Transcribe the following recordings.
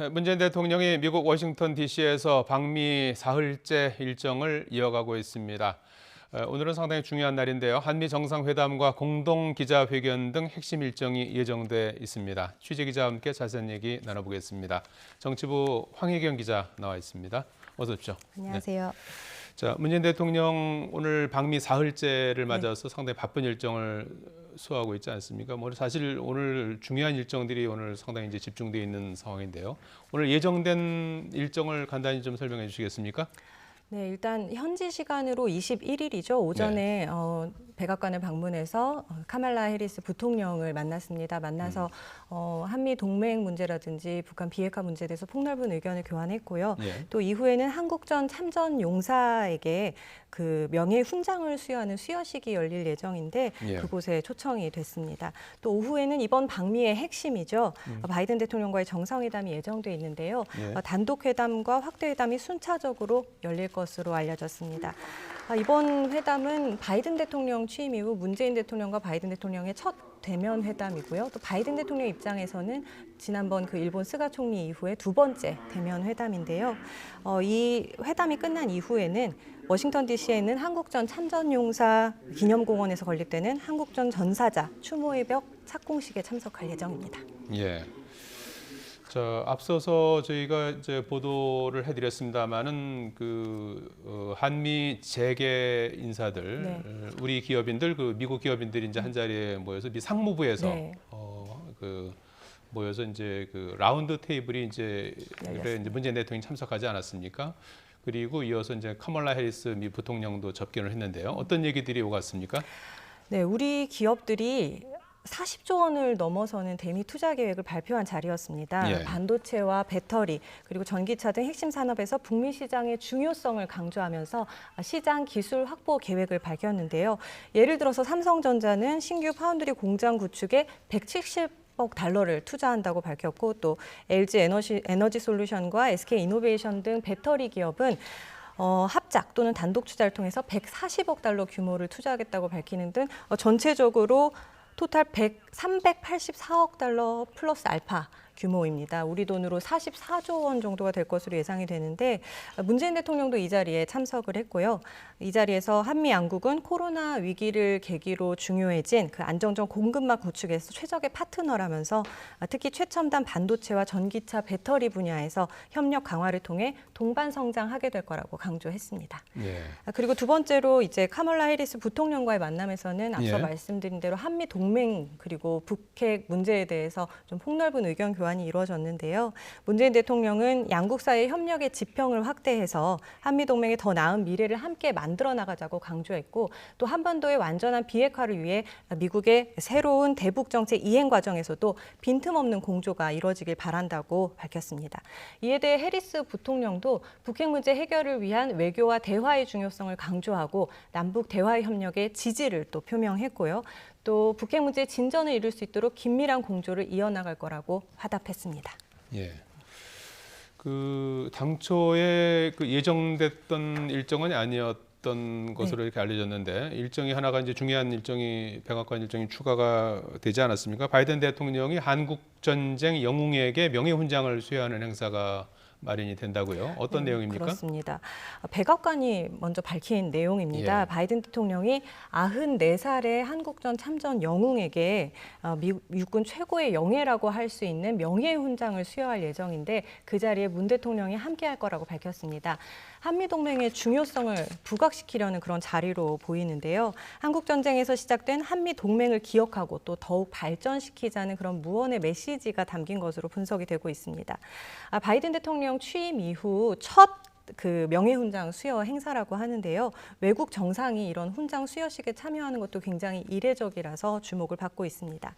문재인 대통령이 미국 워싱턴 DC에서 방미 사흘째 일정을 이어가고 있습니다. 오늘은 상당히 중요한 날인데요. 한미 정상회담과 공동 기자회견 등 핵심 일정이 예정돼 있습니다. 취재기자와 함께 자세한 얘기 나눠보겠습니다. 정치부 황혜경 기자 나와 있습니다. 어서 오십시오. 안녕하세요. 네. 자, 문재인 대통령 오늘 방미 사흘째를 맞아서 상당히 바쁜 일정을 소화하고 있지 않습니까? 사실 오늘 중요한 일정들이 오늘 상당히 이제 집중되어 있는 상황인데요. 오늘 예정된 일정을 간단히 좀 설명해 주시겠습니까? 네, 일단 현지 시간으로 21일이죠. 오전에 백악관을 방문해서 카말라 해리스 부통령을 만났습니다. 만나서 한미 동맹 문제라든지 북한 비핵화 문제에 대해서 폭넓은 의견을 교환했고요. 또 이후에는 한국전 참전 용사에게 그 명예 훈장을 수여하는 수여식이 열릴 예정인데 그곳에 초청이 됐습니다. 또 오후에는 이번 방미의 핵심이죠. 바이든 대통령과의 정상회담이 예정돼 있는데요. 단독 회담과 확대 회담이 순차적으로 열릴 것으로 알려졌습니다. 이번 회담은 바이든 대통령 취임 이후 문재인 대통령과 바이든 대통령의 첫 대면 회담이고요. 또 바이든 대통령 입장에서는 지난번 그 일본 스가 총리 이후에 두 번째 대면 회담인데요. 이 회담이 끝난 이후에는 워싱턴 DC에는 한국전 참전용사 기념공원에서 건립되는 한국전 전사자 추모의 벽 착공식에 참석할 예정입니다. 예. 자, 앞서서 저희가 이제 보도를 해드렸습니다만은 한미 재계 인사들, 우리 기업인들, 미국 기업인들이 이제 한 자리에 모여서 미 상무부에서 모여서 이제 라운드 테이블이 이제 문재인 대통령이 참석하지 않았습니까? 그리고 이어서 이제 카멀라 해리스 미 부통령도 접견을 했는데요. 어떤 얘기들이 오갔습니까? 네, 우리 기업들이 40조 원을 넘어서는 대미 투자 계획을 발표한 자리였습니다. 반도체와 배터리 그리고 전기차 등 핵심 산업에서 북미 시장의 중요성을 강조하면서 시장 기술 확보 계획을 밝혔는데요. 예를 들어서 삼성전자는 신규 파운드리 공장 구축에 170억 달러를 투자한다고 밝혔고 또 LG 에너지 솔루션과 SK 이노베이션 등 배터리 기업은 합작 또는 단독 투자를 통해서 140억 달러 규모를 투자하겠다고 밝히는 등 전체적으로 토탈 384억 달러 플러스 알파 규모입니다. 우리 돈으로 44조 원 정도가 될 것으로 예상이 되는데 문재인 대통령도 이 자리에 참석을 했고요. 이 자리에서 한미 양국은 코로나 위기를 계기로 중요해진 그 안정적 공급망 구축에서 최적의 파트너라면서 특히 최첨단 반도체와 전기차 배터리 분야에서 협력 강화를 통해 동반 성장하게 될 거라고 강조했습니다. 그리고 두 번째로 이제 카멀라 해리스 부통령과의 만남에서는 앞서 말씀드린 대로 한미 동맹 그리고 북핵 문제에 대해서 좀 폭넓은 의견 교환이 이루어졌는데요. 문재인 대통령은 양국 사이의 협력의 지평을 확대해서 한미 동맹의 더 나은 미래를 함께 만들어 나가자고 강조했고 또 한반도의 완전한 비핵화를 위해 미국의 새로운 대북 정책 이행 과정에서도 빈틈없는 공조가 이루어지길 바란다고 밝혔습니다. 이에 대해 해리스 부통령도 북핵 문제 해결을 위한 외교와 대화의 중요성을 강조하고 남북 대화 협력의 지지를 또 표명했고요. 또 북핵 문제의 진전을 이룰 수 있도록 긴밀한 공조를 이어나갈 거라고 화답했습니다. 당초에 예정됐던 일정은 아니었던 것으로 이렇게 알려졌는데 일정이 하나가 이제 중요한 일정이 백악관 일정이 추가가 되지 않았습니까? 바이든 대통령이 한국 전쟁 영웅에게 명예훈장을 수여하는 행사가 마련이 된다고요? 어떤 내용입니까? 그렇습니다. 백악관이 먼저 밝힌 내용입니다. 바이든 대통령이 94살의 한국전 참전 영웅에게 미국 육군 최고의 영예라고 할 수 있는 명예훈장을 수여할 예정인데 그 자리에 문 대통령이 함께할 거라고 밝혔습니다. 한미동맹의 중요성을 부각시키려는 그런 자리로 보이는데요. 한국전쟁에서 시작된 한미동맹을 기억하고 또 더욱 발전시키자는 그런 무언의 메시지가 담긴 것으로 분석이 되고 있습니다. 바이든 대통령 취임 이후 첫 명예훈장 수여 행사라고 하는데요. 외국 정상이 이런 훈장 수여식에 참여하는 것도 굉장히 이례적이라서 주목을 받고 있습니다.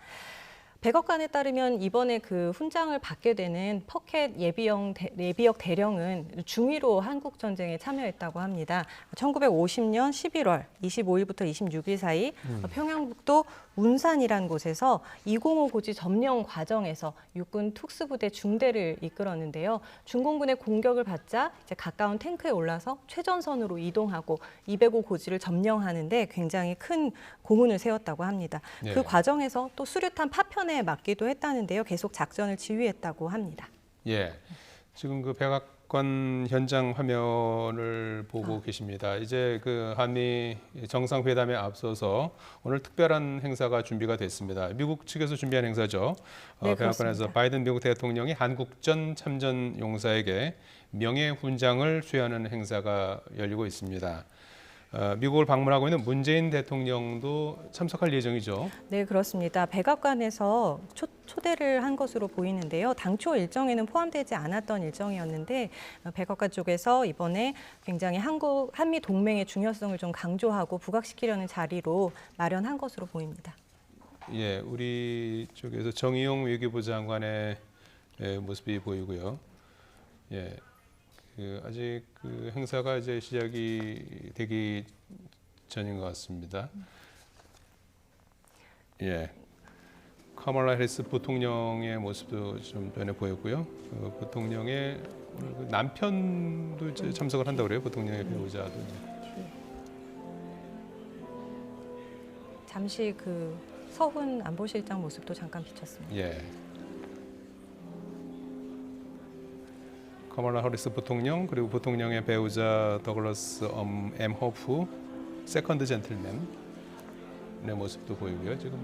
백악관에 따르면 이번에 그 훈장을 받게 되는 퍼켓 예비역 대령은 중위로 한국 전쟁에 참여했다고 합니다. 1950년 11월 25일부터 26일 사이 평양북도 운산이라는 곳에서 205 고지 점령 과정에서 육군 특수부대 중대를 이끌었는데요. 중공군의 공격을 받자 이제 가까운 탱크에 올라서 최전선으로 이동하고 205 고지를 점령하는데 굉장히 큰 공훈을 세웠다고 합니다. 그 과정에서 또 수류탄 파편에 맞기도 했다는데요. 계속 작전을 지휘했다고 합니다. 예, 지금 그 백악관 현장 화면을 보고 계십니다. 이제 그 한미 정상회담에 앞서서 오늘 특별한 행사가 준비가 됐습니다. 미국 측에서 준비한 행사죠. 네, 백악관에서 그렇습니다. 바이든 미국 대통령이 한국전 참전 용사에게 명예훈장을 수여하는 행사가 열리고 있습니다. 미국을 방문하고 있는 문재인 대통령도 참석할 예정이죠. 네, 그렇습니다. 백악관에서 초대를 한 것으로 보이는데요. 당초 일정에는 포함되지 않았던 일정이었는데 백악관 쪽에서 이번에 굉장히 한미 동맹의 중요성을 좀 강조하고 부각시키려는 자리로 마련한 것으로 보입니다. 예, 우리 쪽에서 정의용 외교부 장관의 모습이 보이고요. 예, 아직 그 행사가 이제 시작이 되기 전인 것 같습니다. 예, 카멀라 해리스 부통령의 모습도 좀 전에 보였고요. 부통령의 그 남편도 이제 참석을 한다고 그래요. 부통령의 배우자도. 잠시 그 서훈 안보실장 모습도 잠깐 비쳤습니다. 예. 카멀라 해리스 부통령 그리고 부통령의 배우자 더글라스 M 호프 세컨드 젠틀맨의 모습도 보이고요. 지금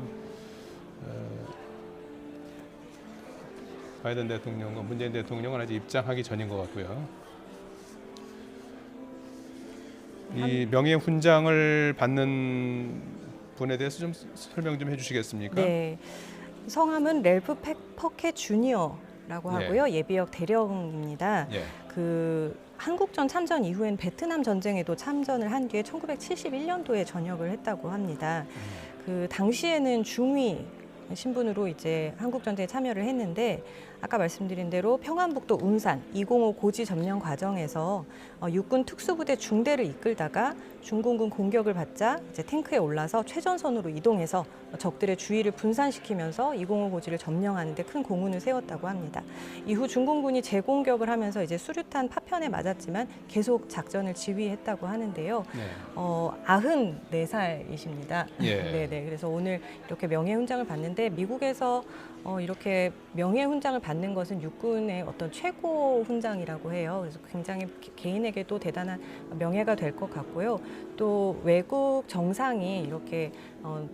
바이든 대통령과 문재인 대통령은 아직 입장하기 전인 것 같고요. 이 명예훈장을 받는 분에 대해서 좀 설명 좀 해주시겠습니까? 네, 성함은 렐프 퍼켓 주니어라고 하고요. 예비역 대령입니다. 예. 그 한국전 참전 이후엔 베트남 전쟁에도 참전을 한 뒤에 1971년도에 전역을 했다고 합니다. 그 당시에는 중위 신분으로 이제 한국전쟁에 참여를 했는데 아까 말씀드린 대로 평안북도 운산 205 고지 점령 과정에서 육군 특수부대 중대를 이끌다가 중공군 공격을 받자 이제 탱크에 올라서 최전선으로 이동해서 적들의 주의를 분산시키면서 205 고지를 점령하는 데 큰 공훈을 세웠다고 합니다. 이후 중공군이 재공격을 하면서 이제 수류탄 파편에 맞았지만 계속 작전을 지휘했다고 하는데요. 네. 94살이십니다. 예. 네네. 그래서 오늘 이렇게 명예훈장을 받는데 미국에서 이렇게 명예훈장을 받는 것은 육군의 어떤 최고 훈장이라고 해요. 그래서 굉장히 개인에게도 대단한 명예가 될 것 같고요. 또 외국 정상이 이렇게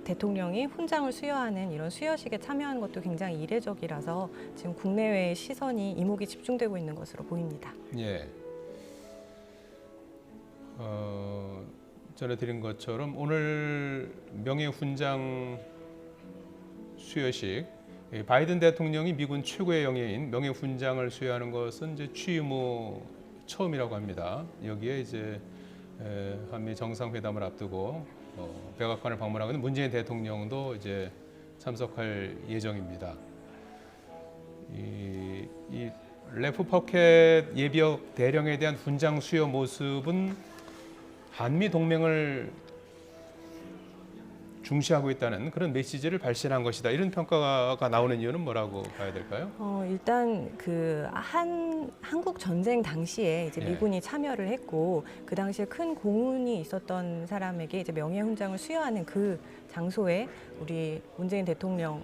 대통령이 훈장을 수여하는 이런 수여식에 참여하는 것도 굉장히 이례적이라서 지금 국내외의 시선이 이목이 집중되고 있는 것으로 보입니다. 예. 전에 드린 것처럼 오늘 명예훈장 수여식 바이든 대통령이 미군 최고의 영예인 명예훈장을 수여하는 것은 이제 취임 후 처음이라고 합니다. 여기에 이제 한미 정상회담을 앞두고 백악관을 방문하고 있는 문재인 대통령도 이제 참석할 예정입니다. 이 렐프 퍼켓 예비역 대령에 대한 훈장 수여 모습은 한미 동맹을 중시하고 있다는 그런 메시지를 발신한 것이다. 이런 평가가 나오는 이유는 뭐라고 봐야 될까요? 일단 그 한국 전쟁 당시에 이제 미군이 참여를 했고 그 당시에 큰 공훈이 있었던 사람에게 이제 명예훈장을 수여하는 그 장소에 우리 문재인 대통령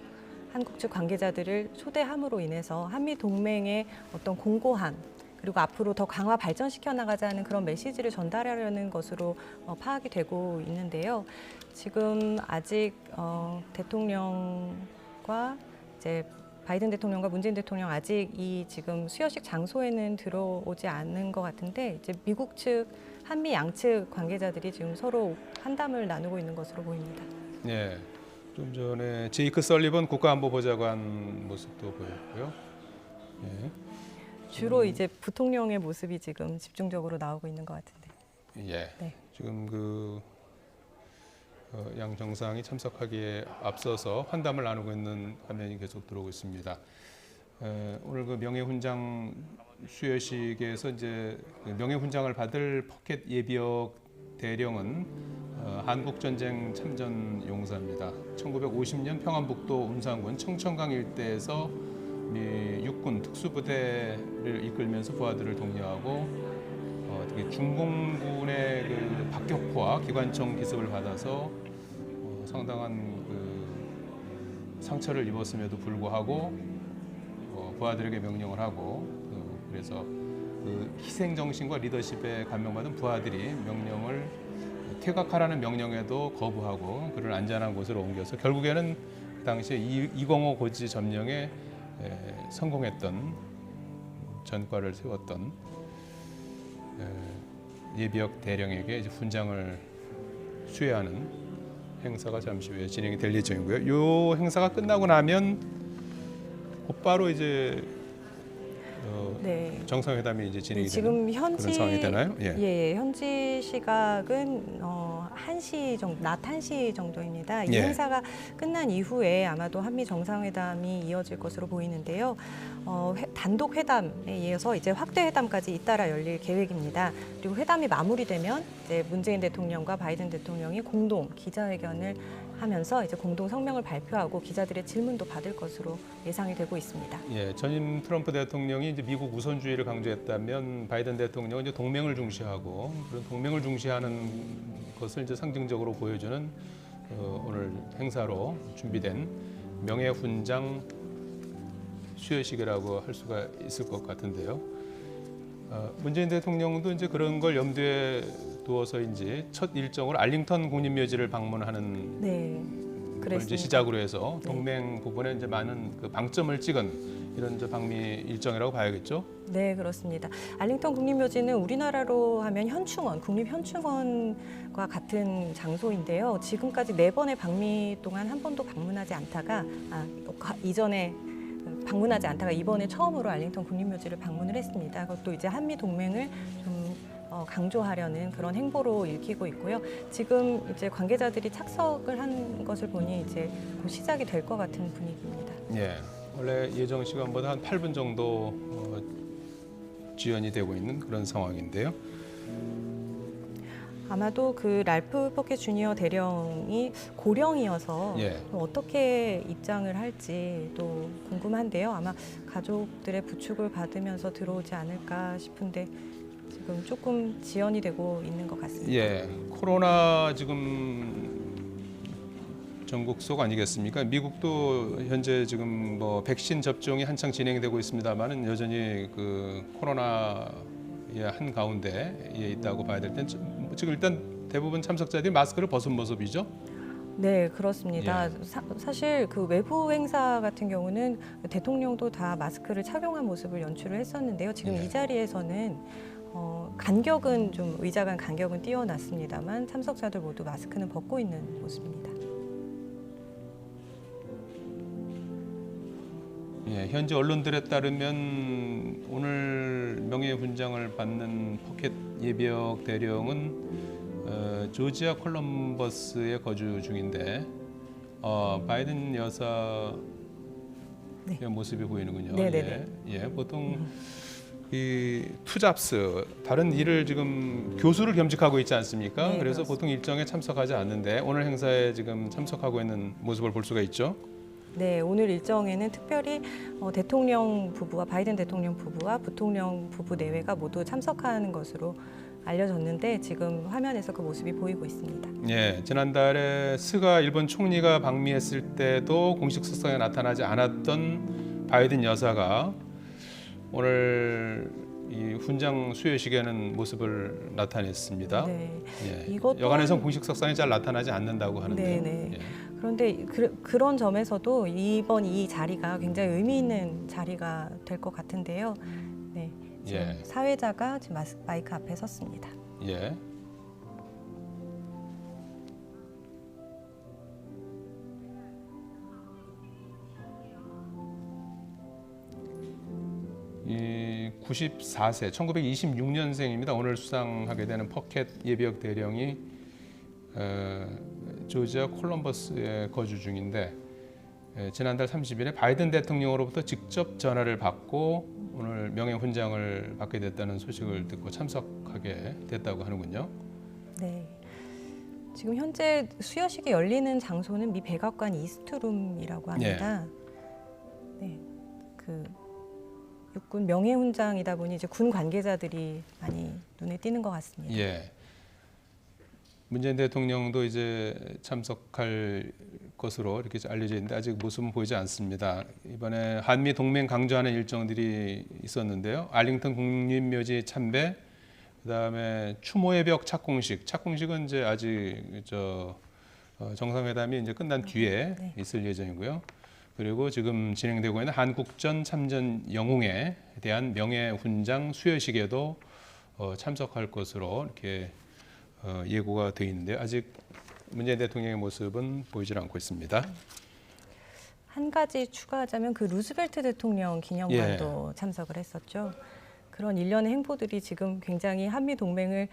한국 측 관계자들을 초대함으로 인해서 한미 동맹의 어떤 공고함 그리고 앞으로 더 강화 발전시켜 나가자는 그런 메시지를 전달하려는 것으로 파악이 되고 있는데요. 지금 아직 대통령과 이제 바이든 대통령과 문재인 대통령 아직 이 지금 수여식 장소에는 들어오지 않은 것 같은데 이제 미국 측 한미 양측 관계자들이 지금 서로 환담을 나누고 있는 것으로 보입니다. 네, 좀 전에 제이크 설리번 국가안보보좌관 모습도 보였고요. 예. 주로 이제 부통령의 모습이 지금 집중적으로 나오고 있는 것 같은데. 예. 네. 지금 그 양 정상이 참석하기에 앞서서 환담을 나누고 있는 화면이 계속 들어오고 있습니다. 오늘 그 명예훈장 수여식에서 이제 명예훈장을 받을 퍼켓 예비역 대령은 한국전쟁 참전 용사입니다. 1950년 평안북도 운산군 청천강 일대에서 미 육군 특수부대를 이끌면서 부하들을 독려하고 특히 중공군의 그 박격포와 기관총 기습을 받아서 상당한 그 상처를 입었음에도 불구하고 부하들에게 명령을 하고 그래서 그 희생 정신과 리더십에 감명받은 부하들이 명령을 퇴각하라는 명령에도 거부하고 그를 안전한 곳으로 옮겨서 결국에는 그 당시에 205 고지 점령에 성공했던 전과를 세웠던 예비역 대령에게 이제 훈장을 수여하는 행사가 잠시 후에 진행이 될 예정이고요. 이 행사가 끝나고 나면 곧바로 이제 네. 정상회담이 이제 진행이 지금 되는 현지 그런 상황이 되나요? 예, 현지 시각은 1시 정도, 낮 1시 정도입니다. 이 예. 행사가 끝난 이후에 아마도 한미 정상회담이 이어질 것으로 보이는데요. 단독 회담에 이어서 이제 확대 회담까지 잇따라 열릴 계획입니다. 그리고 회담이 마무리되면 이제 문재인 대통령과 바이든 대통령이 공동 기자회견을 하면서 이제 공동 성명을 발표하고 기자들의 질문도 받을 것으로 예상이 되고 있습니다. 예, 전임 트럼프 대통령이 이제 미국 우선주의를 강조했다면 바이든 대통령은 이제 동맹을 중시하고 그런 동맹을 중시하는 것을 이제 상징적으로 보여주는 오늘 행사로 준비된 명예훈장 수여식이라고 할 수가 있을 것 같은데요. 문재인 대통령도 이제 그런 걸 염두에 두어서인지 첫 일정으로 알링턴 국립묘지를 방문하는 네, 걸 그랬습니다. 이제 시작으로 해서 동맹 부분에 이제 많은 그 방점을 찍은 이런 저 방미 일정이라고 봐야겠죠. 네, 그렇습니다. 알링턴 국립묘지는 우리나라로 하면 현충원, 국립현충원과 같은 장소인데요. 지금까지 4번의 방미 동안 한 번도 방문하지 않다가 이전에 방문하지 않다가 이번에 처음으로 알링턴 국립묘지를 방문을 했습니다. 그것도 이제 한미 동맹을 좀 강조하려는 그런 행보로 읽히고 있고요. 지금 이제 관계자들이 착석을 한 것을 보니 이제 곧 시작이 될 것 같은 분위기입니다. 예, 원래 예정 시간보다 한 8분 정도 지연이 되고 있는 그런 상황인데요. 아마도 그 랄프 포켓 주니어 대령이 고령이어서 예. 어떻게 입장을 할지 또 궁금한데요. 아마 가족들의 부축을 받으면서 들어오지 않을까 싶은데 지금 조금 지연이 되고 있는 것 같습니다. 예, 코로나 지금 전국 속 아니겠습니까? 미국도 현재 지금 뭐 백신 접종이 한창 진행되고 있습니다만은 여전히 그 코로나의 한 가운데에 있다고 봐야 될 땐 지금 일단 대부분 참석자들이 마스크를 벗은 모습이죠. 네, 그렇습니다. 예. 사실 그 외부 행사 같은 경우는 대통령도 다 마스크를 착용한 모습을 연출을 했었는데요. 지금 예. 이 자리에서는 간격은 좀 의자 간 간격은 띄어놨습니다만 참석자들 모두 마스크는 벗고 있는 모습입니다. 예, 현지 언론들에 따르면 오늘 명예훈장을 받는 포켓 예비역 대령은 조지아 콜럼버스에 거주 중인데 바이든 여사의 네. 모습이 보이는군요. 네네네. 예, 보통 이 투잡스 다른 일을 지금 교수를 겸직하고 있지 않습니까? 네, 그래서 그렇습니다. 보통 일정에 참석하지 않는데 오늘 행사에 지금 참석하고 있는 모습을 볼 수가 있죠. 네, 오늘 일정에는 특별히 대통령 부부와 바이든 대통령 부부와 부통령 부부 내외가 모두 참석하는 것으로 알려졌는데 지금 화면에서 그 모습이 보이고 있습니다. 예, 지난달에 스가 일본 총리가 방미했을 때도 공식 석상에 나타나지 않았던 바이든 여사가 오늘 이 훈장 수여식에는 모습을 나타냈습니다. 네, 예, 이것 여간에선 또한- 공식 석상에 잘 나타나지 않는다고 하는데요. 네네. 예. 그런데 그런 점에서도 이번 이 자리가 굉장히 의미 있는 자리가 될 것 같은데요. 네, 지금 예. 사회자가 지금 마이크 앞에 섰습니다. 예. 이 94세, 1926년생입니다. 오늘 수상하게 되는 포켓 예비역 대령이 조지아 콜럼버스에 거주 중인데 지난달 30일에 바이든 대통령으로부터 직접 전화를 받고 오늘 명예훈장을 받게 됐다는 소식을 듣고 참석하게 됐다고 하는군요. 네. 지금 현재 수여식이 열리는 장소는 미 백악관 이스트룸이라고 합니다. 네. 그 육군 명예훈장이다 보니 이제 군 관계자들이 많이 눈에 띄는 것 같습니다. 예. 문재인 대통령도 이제 참석할 것으로 이렇게 알려져 있는데 아직 모습은 보이지 않습니다. 이번에 한미 동맹 강조하는 일정들이 있었는데요. 알링턴 국립묘지 참배, 그다음에 추모의 벽 착공식. 착공식은 이제 아직 정상회담이 이제 끝난 뒤에 네. 있을 예정이고요. 그리고 지금 진행되고 있는 한국전 참전 영웅에 대한 명예훈장 수여식에도 참석할 것으로 이렇게 예고가 되어 있는데 아직 문재인 대통령의 모습은 보이질 않고 있습니다. 한 가지 추가하자면 그 루즈벨트 대통령 기념관도 참석을 했었죠. 그런 일련의 행보들이 지금 굉장히 한미 동맹을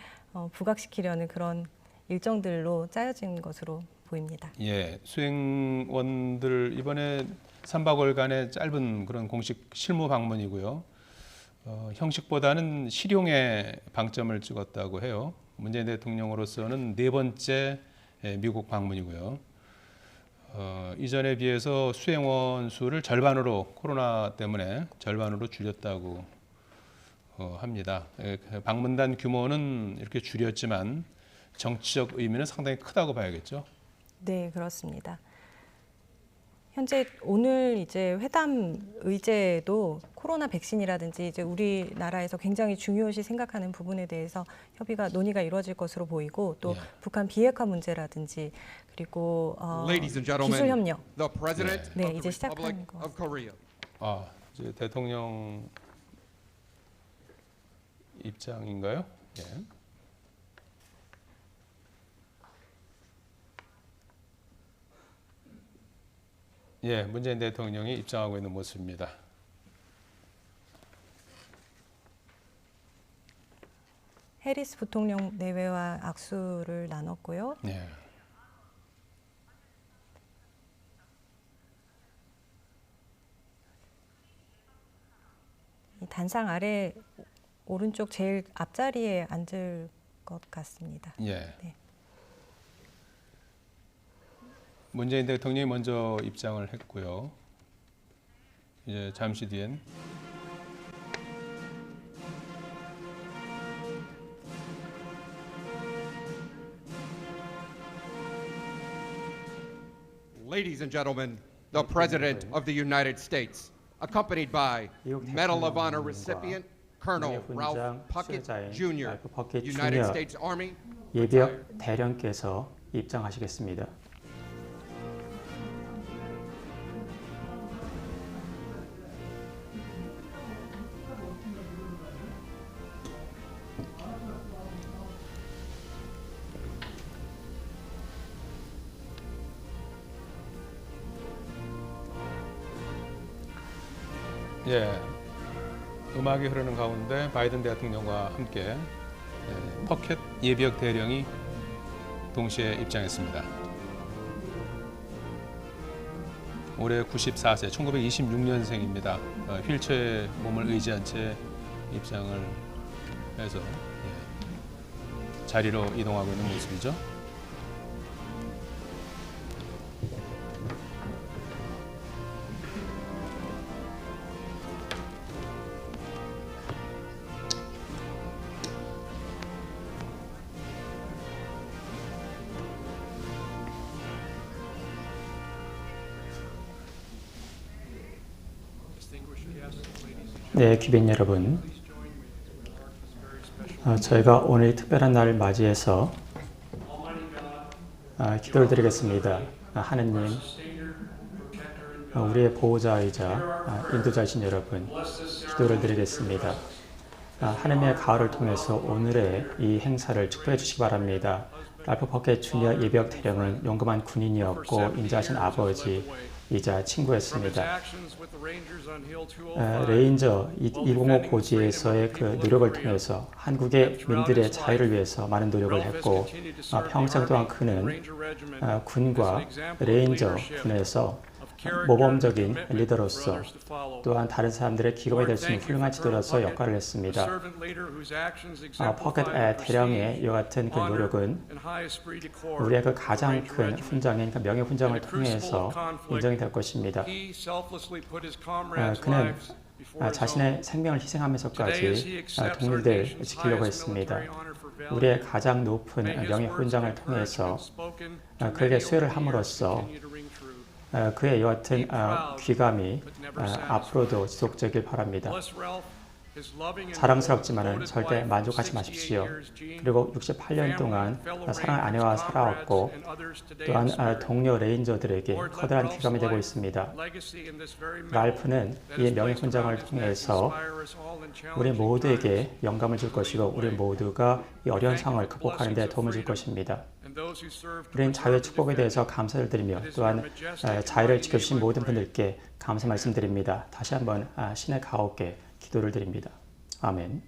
부각시키려는 그런 일정들로 짜여진 것으로 보입니다. 예, 수행원들 이번에 3박 5일간의 짧은 그런 공식 실무 방문이고요. 형식보다는 실용에 방점을 찍었다고 해요. 문재인 대통령으로서는 네 번째 미국 방문이고요. 이전에 비해서 수행원 수를 절반으로 코로나 때문에 절반으로 줄였다고 합니다. 방문단 규모는 이렇게 줄였지만 정치적 의미는 상당히 크다고 봐야겠죠. 네, 그렇습니다. 현재 오늘 이제 회담 의제도 코로나 백신이라든지 이제 우리나라에서 굉장히 중요시 생각하는 부분에 대해서 협의가 논의가 이루어질 것으로 보이고 또 북한 비핵화 문제라든지 그리고 기술 협력 네, 이제 시작하는 거. 이제 대통령 입장인가요? 예. 예, 문재인 대통령이 입장하고 있는 모습입니다. 해리스 부통령 내외와 악수를 나눴고요. 예. 이 단상 아래 오른쪽 제일 앞자리에 앉을 것 같습니다. 예. 네. 문재인 대통령이 먼저 입장을 했고요. 이제 잠시 뒤엔 Ladies and gentlemen, the President of the United States, accompanied by Medal of Honor recipient Colonel Ralph Puckett Jr., United States Army. 예비역 대령께서 입장하시겠습니다. 예, 음악이 흐르는 가운데 바이든 대통령과 함께 퍼켓 예비역 대령이 동시에 입장했습니다. 올해 94세, 1926년생입니다. 휠체어에 몸을 의지한 채 입장을 해서 자리로 이동하고 있는 모습이죠. 네, 귀빈 여러분, 저희가 오늘 특별한 날을 맞이해서 기도를 드리겠습니다. 하느님, 우리의 보호자이자 인도자이신 여러분, 기도를 드리겠습니다. 하느님의 가을을 통해서 오늘의 이 행사를 축복해 주시기 바랍니다. 랄프 퍼켓 주니어 예비역 대령은 용감한 군인이었고 인자하신 아버지이자 친구였습니다. 레인저 205 고지에서의 그 노력을 통해서 한국의 민들의 자유를 위해서 많은 노력을 했고 평생 동안 그는 군과 레인저 군에서 모범적인 리더로서 또한 다른 사람들의 기업이 될 수 있는 훌륭한 지도로서 역할을 했습니다. 퍼켓 대령의 이와 같은 그 노력은 우리의 그 가장 큰 훈장인 그 명예 훈장을 통해서 인정이 될 것입니다. 그는 자신의 생명을 희생하면서까지 동료들 지키려고 했습니다. 우리의 가장 높은 명예훈장을 통해서 그에게 수여를 함으로써 그의 여하튼 귀감이 앞으로도 지속되길 바랍니다. 자랑스럽지만은 절대 만족하지 마십시오. 그리고 68년 동안 사랑의 아내와 살아왔고 또한 동료 레인저들에게 커다란 귀감이 되고 있습니다. 랄프는 이 명예훈장을 통해서 우리 모두에게 영감을 줄 것이고 우리 모두가 이 어려운 상황을 극복하는 데 도움을 줄 것입니다. 우리는 자유의 축복에 대해서 감사를 드리며 또한 자유를 지켜주신 모든 분들께 감사 말씀드립니다. 다시 한번 신의 가옥께 기도를 드립니다. 아멘.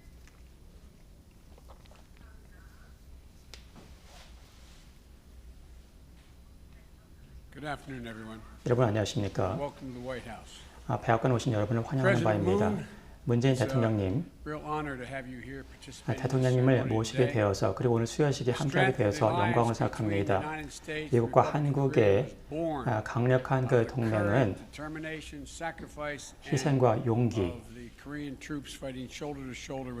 Good afternoon, everyone. 여러분 안녕하십니까? Welcome to the White House. 백악관에 오신 여러분을 환영하는 바입니다. 문재인 대통령님, Real honor to have you here participating in the 대통령님을 ceremony 모시게 today. 되어서 그리고 오늘 수여식에 함께하게 되어서 영광을 생각합니다. 미국과 한국의 강력한 그 동맹은 희생과 용기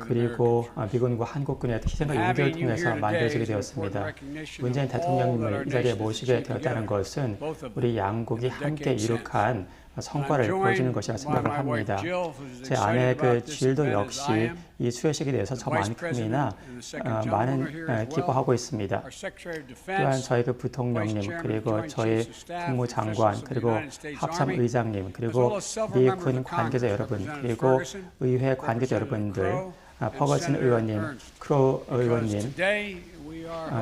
그리고 미군과 한국군의 희생과 용기를 통해서 만들어지게 되었습니다. 문재인 대통령님을 이 자리에 모시게 되었다는 것은 우리 양국이 함께 이룩한 성과를 보여주는 것이라 생각을 합니다. 제 아내 그 질도 역시 이 수여식에 대해서 저만큼이나 많은 기뻐하고 있습니다. 또한 저희 그 부통령님 그리고 저희 국무장관 그리고 합참의장님 그리고 미 군 관계자 여러분 그리고 의회 관계자 여러분들 퍼거슨 의원님, 크로우 의원님,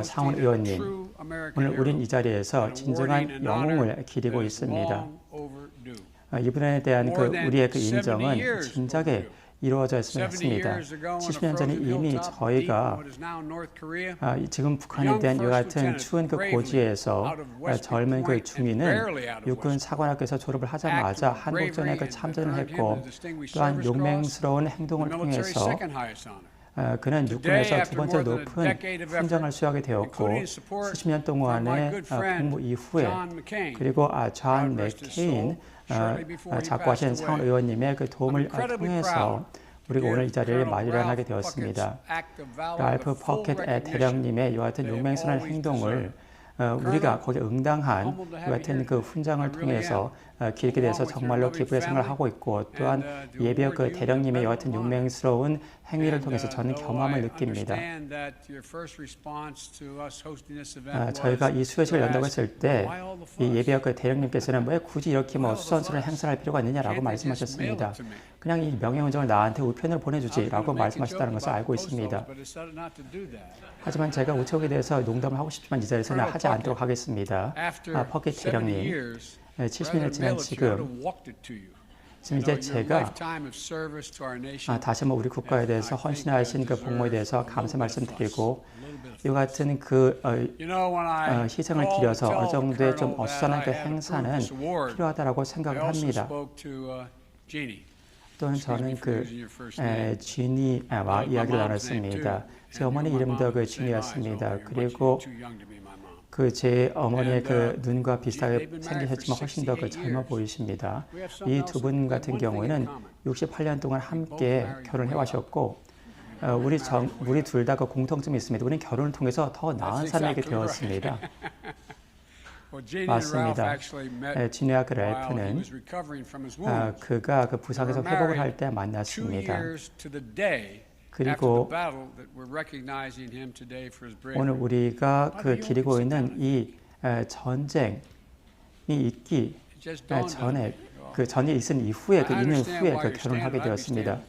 상원 의원님 오늘 우린 이 자리에서 진정한 영웅을 기리고 있습니다. 이분에 대한 그 우리의 그 인정은 진작에 이루어졌으면 했습니다. 70년 전에 이미 저희가 지금 북한에 대한 이와 같은 추운 그 고지에서 젊은 그 중위는 육군 사관학교에서 졸업을 하자마자 한국전에 그 참전을 했고 또한 용맹스러운 행동을 통해서 그는 육군에서 두 번째 높은 훈장을 수여하게 되었고 수십 년 동안의 공부 이후에 그리고 존 맥케인 작고하신 상원 의원님의 그 도움을 통해서 우리가 오늘 이 자리를 마련하게 되었습니다. 랄프 퍼켓 대령님의 이와 같은 용맹스러운 행동을 우리가 거기에 응당한 이와 같은 그 훈장을 통해서 기리게 돼서 정말로 기쁘게 생각을 하고 있고 또한 예비역 그 대령님의 이와 같은 용맹스러운 행위를 통해서 저는 겸함을 느낍니다. 저희가 이 수여식을 연다고 했을 때 이 예비역 그 대령님께서는 왜 굳이 이렇게 수선스러운 행사를 할 필요가 있느냐라고 말씀하셨습니다. 그냥 이 명예훈장을 나한테 우편으로 보내주지라고 말씀하셨다는 것을 알고 있습니다. 하지만 제가 우체국에 대해서 농담을 하고 싶지만 이 자리에서는 하지 않도록 하겠습니다. 퍼켓 대령님, 70년이 지난 지금 이제 제가 다시 한번 우리 국가에 대해서 헌신하신 그 복무에 대해서 감사 말씀드리고 이와 같은 그 희생을 기려서 어느 정도의 좀 어수선한 그 행사는 필요하다라고 생각을 합니다. 또한 저는 그 지니와 이야기를 나눴습니다. 제 어머니 이름도 그 지니였습니다. 그리고 그 제 어머니의 그 눈과 비슷하게 생기셨지만 훨씬 더 그 젊어 보이십니다. 이 두 분 같은 경우에는 68년 동안 함께 결혼을 해와셨고 우리 둘 다 그 공통점이 있습니다. 우리는 결혼을 통해서 더 나은 사람에게 되었습니다. 맞습니다. 지니와 그 랄프는 그가 그 부상에서 회복을 할 때 만났습니다. 그리고 오늘 우리가 그 기리고 있는 이 전쟁이 있기 전에 그 전이 있은 이후에 그 있는 후에 그 결혼하게 되었습니다.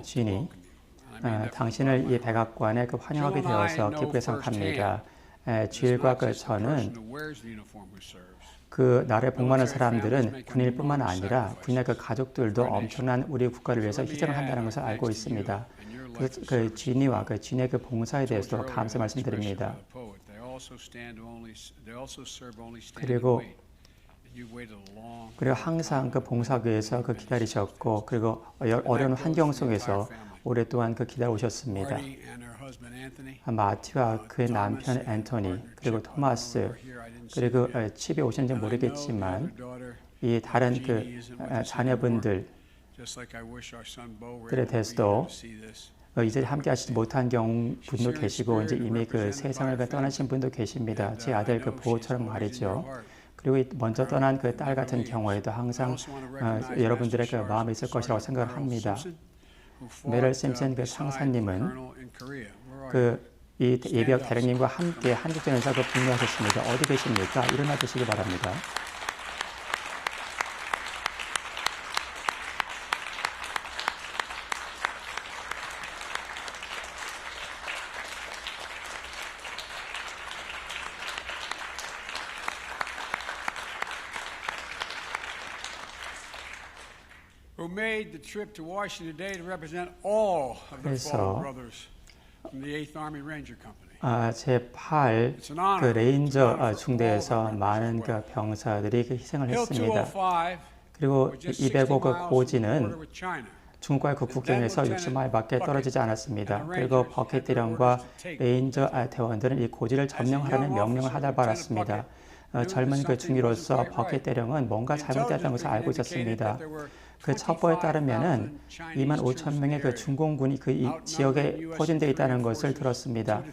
지니, 당신을 이 백악관에 그 환영하게 되어서 기쁘게 생각합니다. 질과 그 저는 그 나라에 복무하는 사람들은 군인뿐만 아니라 군인의 그 가족들도 엄청난 우리 국가를 위해서 희생을 한다는 것을 알고 있습니다. 그 지니와 그 지니의 그 봉사에 대해서도 감사 말씀드립니다. 그리고 항상 그 봉사교에서 그 기다리셨고 그리고 어려운 환경 속에서 오랫동안 그 기다려오셨습니다. 마티와 그의 남편 앤토니 그리고 토마스 그리고 집에 오셨는지 모르겠지만 이 다른 그 자녀분들 just like I wish our son Bo 들에 Ray would be here 대해서도 to see this. 이 자리에 함께 하시지 못한 분도 계시고 이제 이미 그 세상을 떠나신 분도 계십니다. 제 아들 그 보호처럼 말이죠. 그리고 먼저 떠난 그 딸 같은 경우에도 항상 여러분들의 그 마음에 있을 것이라고 생각을 합니다. 메럴 심슨 그 상사님은 이 예비역 대령님과 함께 한국전에서 그 복무하셨습니다. 어디 계십니까? 일어나 주시기 바랍니다. Who made the trip to Washington today to represent all of their fallen brothers from the 8th Army Ranger Company. 제8 그 레인저 중대에서 많은 그 병사들이 그 희생을 했습니다. 그리고 205 그 고지는 중국과의 그 국경에서 60마일밖에 떨어지지 않았습니다. 그리고 버켓 대령과 레인저 대원들은 이 고지를 점령하라는 명령을 하달받았습니다. 젊은 그 중위로서 버켓 대령은 뭔가 잘못됐다는 것을 알고 있었습니다. 그 첩보에 따르면은 25,000명의 그 중공군이 그 이 지역에 포진되어 있다는 것을 들었습니다.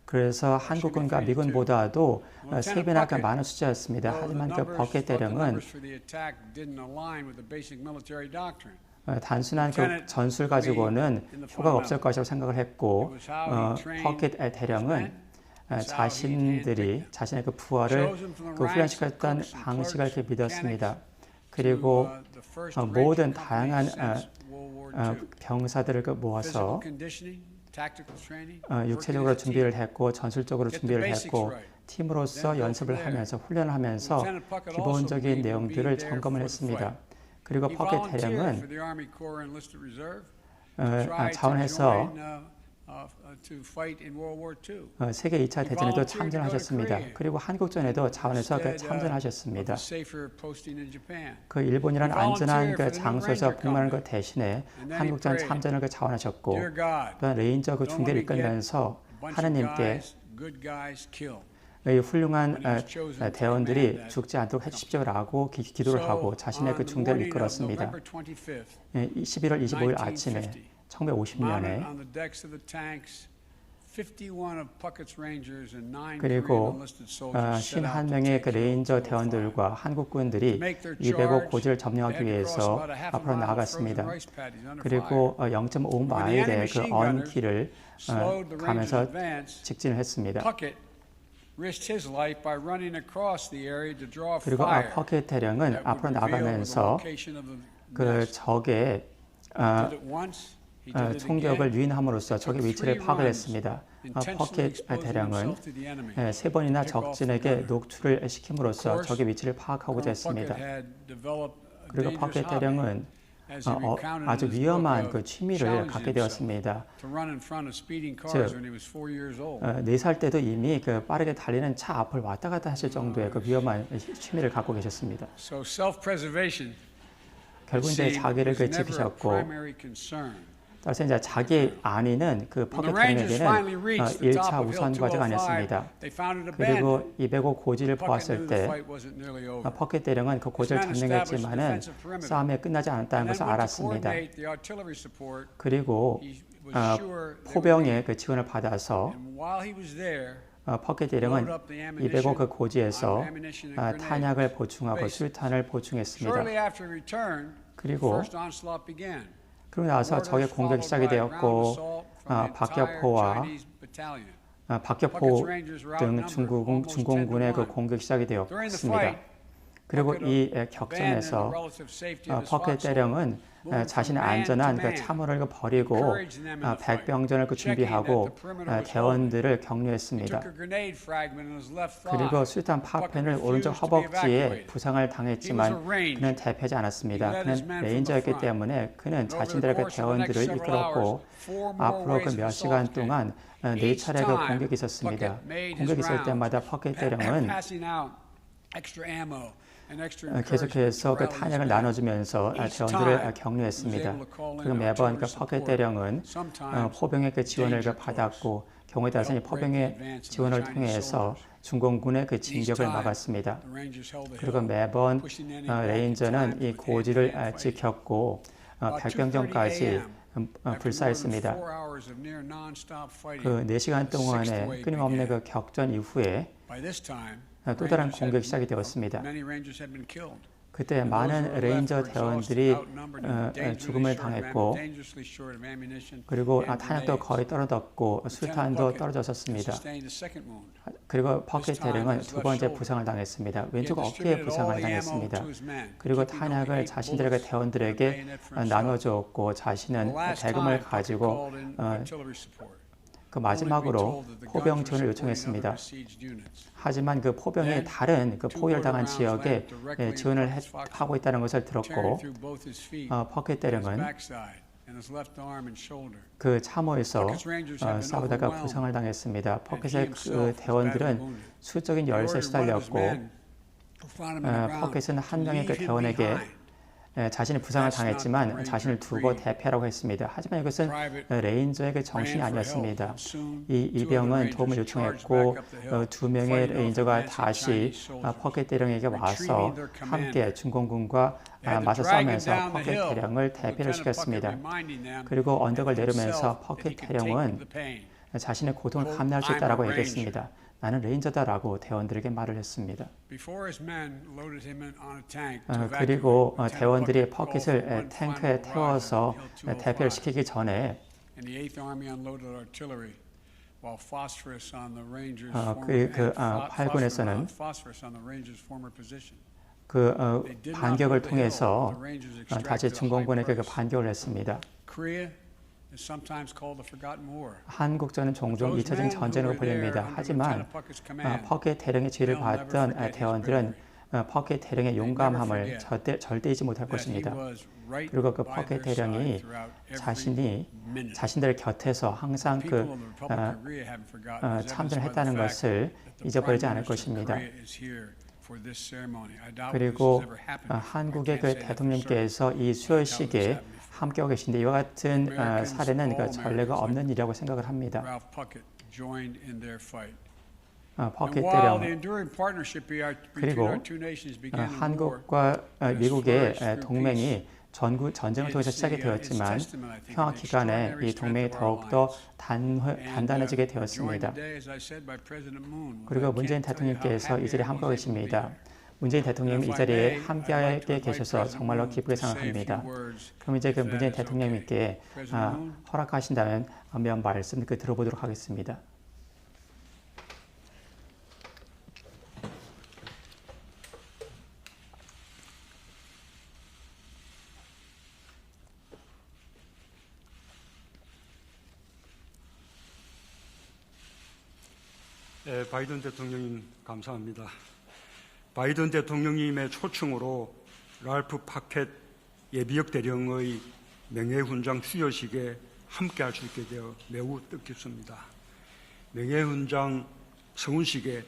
그래서 한국군과 미군보다도 3배나 많은 숫자였습니다. 하지만 그 버켓 대령은 단순한 그 전술 가지고는 효과가 없을 것이라고 생각을 했고, 버켓 대령은 자신의 그 부하를 그 훈련시켰던 방식을 이렇게 믿었습니다. 그리고 모든 다양한 병사들을 모아서 육체적으로 준비를 했고 전술적으로 준비를 했고 팀으로서 연습을 하면서 훈련을 하면서 기본적인 내용들을 점검을 했습니다. 그리고 버켓 대령은 자원해서 세계 2차 대전에도 참전하셨습니다. 그리고 한국전에도 자원해서 참전하셨습니다. 그 일본이라는 안전한 그 장소에서 복무하는 것 대신에 한국전 참전을 그 자원하셨고 또한 레인저 그 중대를 이끌면서 하나님께 이 훌륭한 대원들이 죽지 않도록 해주십시오라고 기도를 하고 자신의 그 중대를 이끌었습니다. 11월 25일 아침에 1950년에 그리고 51명의 그 레인저 대원들과 한국군들이 205 고지를 점령하기 위해서 앞으로 나아갔습니다. 그리고 0.5마일의 그 언길을 가면서 직진을 했습니다. 그리고 버켓 대령은 앞으로 나가면서 그 적의 총격을 유인함으로써 적의 위치를 파악을 했습니다. 버켓 대령은 3번이나 적진에게 녹출을 시킴으로써 적의 위치를 파악하고자 했습니다. 그리고 버켓 대령은 아주 위험한 그 취미를 갖게 되었습니다. 즉, 4살 때도 이미 그 빠르게 달리는 차 앞을 왔다 갔다 하실 정도의 그 위험한 취미를 갖고 계셨습니다. 결국 이제 자기를 그 지키셨고, 따라서 이제 자기 안위는 그 버켓 대령에게는 1차 우선 과제가 아니었습니다. 그리고 205 고지를 보았을 때 버켓 대령은 그 고지를 점령했지만은 싸움이 끝나지 않았다는 것을 알았습니다. 그리고 포병의 그 지원을 받아서 버켓 대령은 205 그 고지에서 탄약을 보충하고 수류탄을 보충했습니다. 그리고 나서 적의 공격이 시작이 되었고 박격포와 박격포 등 중공군의 그 공격이 시작이 되었습니다. 그리고 이 격전에서 버켓 대령은 자신의 안전한 그 참호를 버리고 백병전을 준비하고 대원들을 격려했습니다. 그리고 수류탄 파편을 오른쪽 허벅지에 부상을 당했지만 그는 대피하지 않았습니다. 그는 레인저였기 때문에 그는 자신들의 그 대원들을 이끌었고 앞으로 그 몇 시간 동안 4차례 그 공격이 있었습니다. 공격이 있을 때마다 버켓 대령은 계속해서 그 탄약을 나눠주면서 대원들을 격려했습니다. 그리고 매번 그 버켓 대령은 포병의 그 지원을 받았고 경우에 따라서 포병의 지원을 통해서 중공군의 그 진격을 막았습니다. 그리고 매번 레인저는 이 고지를 지켰고 백병전까지 불사했습니다. 그 4시간 동안의 끊임없는 그 격전 이후에 또 다른 공격이 시작이 되었습니다. 그때 많은 레인저 대원들이 죽음을 당했고 그리고 탄약도 거의 떨어졌고 수탄도 떨어졌었습니다. 그리고 퍼킷 대령은 두 번째 부상을 당했습니다. 왼쪽 어깨에 부상을 당했습니다. 그리고 탄약을 자신들의 대원들에게 나눠주었고 자신은 대금을 가지고 그 마지막으로 포병 지원을 요청했습니다. 하지만 그 포병이 다른 그 포열당한 지역에 지원을 하고 있다는 것을 들었고 퍼킷 대령은 그 참호에서 싸우다가 부상을 당했습니다. 퍼킷의 그 대원들은 수적인 열세에 시달렸고 퍼킷은 한 명의 그 대원에게 자신이 부상을 당했지만 자신을 두고 대피하라고 했습니다. 하지만 이것은 레인저의 그 정신이 아니었습니다. 이 이병은 도움을 요청했고 2명의 레인저가 다시 퍼킷 대령에게 와서 함께 중공군과 맞서 싸우면서 퍼킷 대령을 대피를 시켰습니다. 그리고 언덕을 내리면서 퍼킷 대령은 자신의 고통을 감내할 수 있다고 얘기했습니다. 나는 레인저다라고 대원들에게 말을 했습니다. 그리고 대원들이 퍼킷을 탱크에 태워서 대피를 시키기 전에 그 8군에서는 그 반격을 통해서 다시 중공군에게 그 반격을 했습니다. 한국전은 종종 잊혀진 전쟁으로 불립니다. 하지만 퍼킷 대령의 지휘를 받던 대원들은 퍼킷 대령의 용감함을 절대 잊지 못할 것입니다. 그리고 그 퍼킷 대령이 자신들 곁에서 항상 그 참전을 했다는 것을 잊어버리지 않을 것입니다. 그리고 한국의 그 대통령께서 이 수혈식에 함께하고 계신데 이와 같은 사례는 그 전례가 없는 일이라고 생각을 합니다. 퍼킷 대령 그리고 한국과 미국의 동맹이 전쟁을 통해서 시작이 되었지만 평화 기간에 이 동맹이 더욱더 단단해지게 되었습니다. 그리고 문재인 대통령께서 이 자리에 함께하고 계십니다. 문재인 대통령이 이 자리에 함께하게 계셔서 정말로 기쁘게 생각합니다. 그럼 이제 그 문재인 대통령님께 허락하신다면 몇 말씀 들어보도록 하겠습니다. 네, 바이든 대통령님 감사합니다. 바이든 대통령님의 초청으로 랄프 파켓 예비역 대령의 명예훈장 수여식에 함께할 수 있게 되어 매우 뜻깊습니다. 명예훈장 서훈식에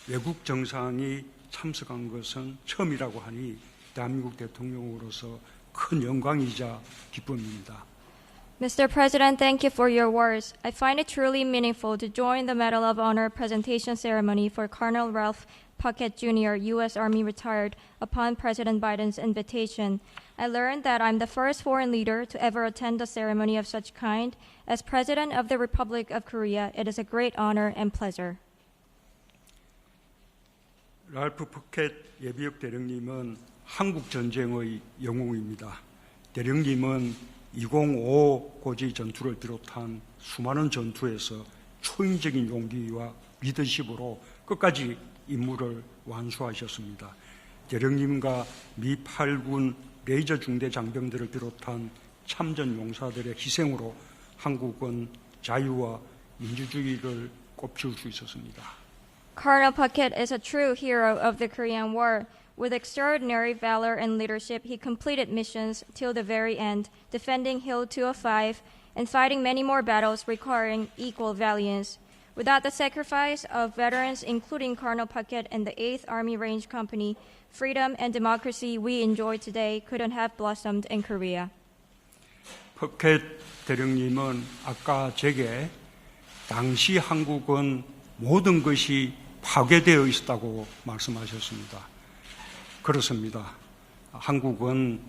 외국 정상이 참석한 것은 처음이라고 하니 대한민국 대통령으로서 큰 영광이자 기쁨입니다. Mr. President, thank you for your words. I find it truly meaningful to join the Medal of Honor presentation ceremony for Colonel Ralph Puckett Jr., U.S. Army retired, upon President Biden's invitation. I learned that I'm the first foreign leader to ever attend a ceremony of such kind. As President of the Republic of Korea, it is a great honor and pleasure. 랄프 푸켓 예비역 대령님은 한국 전쟁의 영웅입니다. 대령님은 205 고지 전투를 비롯한 수많은 전투에서 초인적인 용기와 리더십으로 끝까지 임무를 완수하셨습니다. 대령님과 미 8군 레이저 중대 장병들을 비롯한 참전 용사들의 희생으로 한국은 자유와 민주주의를 꼽줄 수 있었습니다. Colonel Puckett is a true hero of the Korean War. With extraordinary valor and leadership, he completed missions till the very end, defending Hill 205 and fighting many more battles requiring equal valiance. Without the sacrifice of veterans, including Colonel Puckett and the 8th Army Range Company, freedom and democracy we enjoy today couldn't have blossomed in Korea. 푸켓 대령님은 아까 제게 당시 한국은 모든 것이 파괴되어 있었다고 말씀하셨습니다. 그렇습니다. 한국은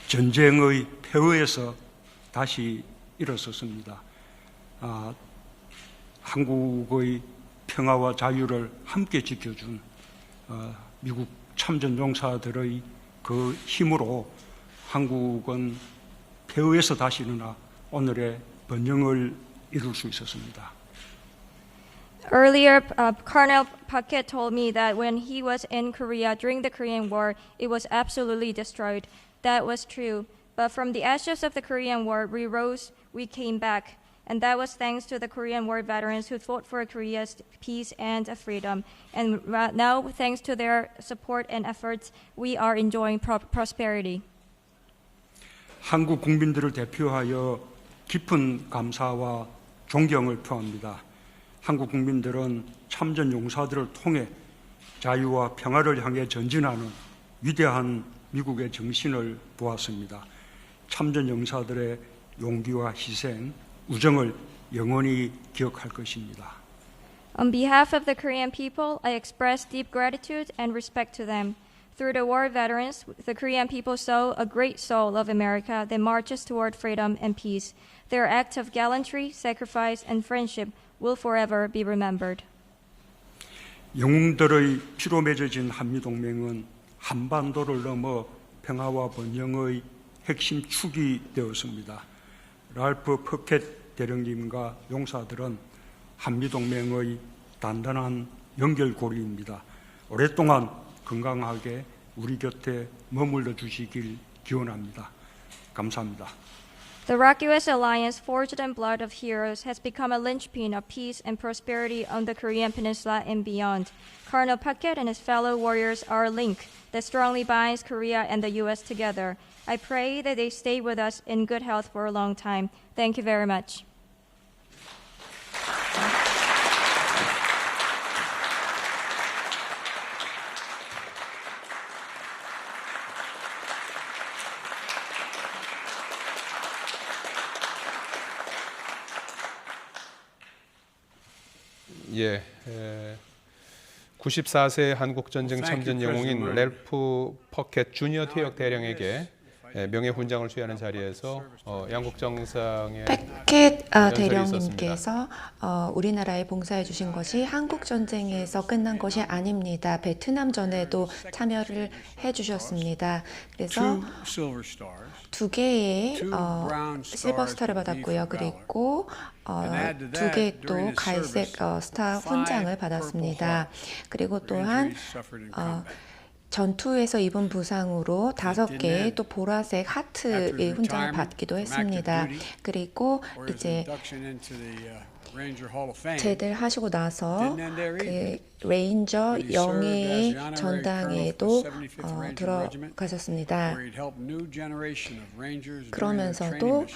전쟁의 폐허에서 다시 일어섰습니다. 한국의 평화와 자유를 함께 지켜준 미국 참전 용사들의 그 힘으로 한국은 폐허에서 다시 일어나 오늘의 번영을 이룰 수 있었습니다. Earlier, Colonel Puckett told me that when he was in Korea during the Korean War, it was absolutely destroyed. That was true. But from the ashes of the Korean War, we rose, we came back. And that was thanks to the Korean War veterans who fought for Korea's peace and freedom. And now, thanks to their support and efforts, we are enjoying prosperity. 한국 국민들을 대표하여 깊은 감사와 존경을 표합니다. 한국 국민들은 참전 용사들을 통해 자유와 평화를 향해 전진하는 위대한 미국의 정신을 보았습니다. 참전 용사들의 용기와 희생, 우정을 영원히 기억할 것입니다. On behalf of the Korean people, I express deep gratitude and respect to them. Through the war veterans, the Korean people saw a great soul of America that marches toward freedom and peace. Their act of gallantry, sacrifice, and friendship will forever be remembered. 영웅들의 피로 맺어진 한미동맹은 한반도를 넘어 평화와 번영의 핵심 축이 되었습니다. 랄프 퍼켓 대령님과 용사들은 한미동맹의 단단한 연결고리입니다. 오랫동안 건강하게 우리 곁에 머물러 주시길 기원합니다. 감사합니다. The Rock-US alliance, forged in blood of heroes, has become a linchpin of peace and prosperity on the Korean Peninsula and beyond. Colonel Puckett and his fellow warriors are a link that strongly binds Korea and the U.S. together. I pray that they stay with us in good health for a long time. Thank you very much. 예, 94세 한국전쟁 참전 영웅인 랄프 퍼켓 주니어 퇴역 대령에게 명예훈장을 수여하는 자리에서 양국 정상의 퍼켓 대령님께서 우리나라에 봉사해 주신 것이 한국 전쟁에서 끝난 것이 아닙니다. 베트남 전에도 참여를 해 주셨습니다. 그래서 두 개의 실버스타를 받았고요. 그리고 두 개 또 갈색 스타 훈장을 받았습니다. 그리고 또한 전투에서 입은 부상으로 5개의 또 보라색 하트의 훈장을 받기도 했습니다. 그리고 이제 제대를 하시고 나서 그 레인저 영예의 전당에도 들어가셨습니다. 그러면서도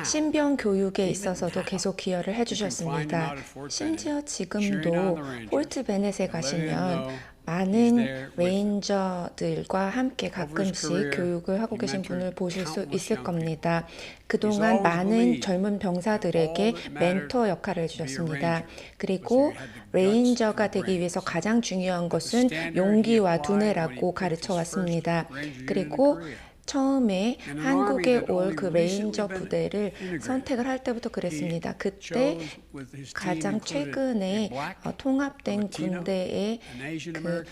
신병 교육에 있어서도 계속 기여를 해주셨습니다. 심지어 지금도 폴트 베넷에 가시면 많은 레인저들과 함께 가끔씩 교육을 하고 계신 분을 보실 수 있을 겁니다. 그동안 많은 젊은 병사들에게 멘토 역할을 해주셨습니다. 그리고 레인저가 되기 위해서 가장 중요한 것은 용기와 두뇌라고 가르쳐 왔습니다. 그리고 처음에 한국에 올 그 레인저 부대를 선택을 할 때부터 그랬습니다. 그때 가장 최근에 통합된 군대의 그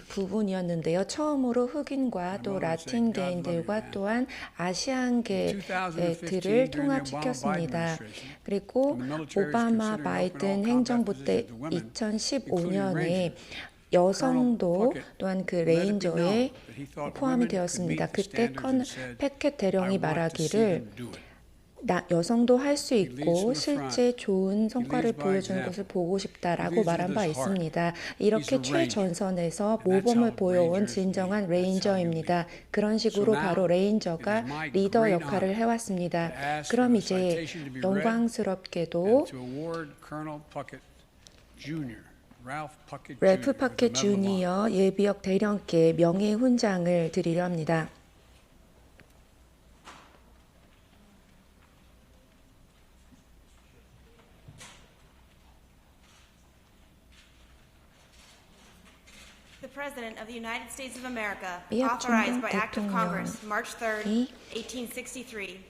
부분이었는데요. 처음으로 흑인과 또 라틴계인들과 또한 아시안계들을 통합시켰습니다. 그리고 오바마 바이든 행정부 때 2015년에 여성도 또한 그 레인저에 포함이 되었습니다. 그때 퍼켓 대령이 말하기를 여성도 할 수 있고 실제 좋은 성과를 보여주는 것을 보고 싶다라고 말한 바 있습니다. 이렇게 최전선에서 모범을 보여온 진정한 레인저입니다. 그런 식으로 바로 레인저가 리더 역할을 해왔습니다. 그럼 이제 영광스럽게도 랄프 퍼켓 주니어 예비역 대령께 명예훈장을 드리려 합니다. President of the United States of America, 미국 authorized 춘봉 by Act of Congress, 대통령이 March 3rd, 1863,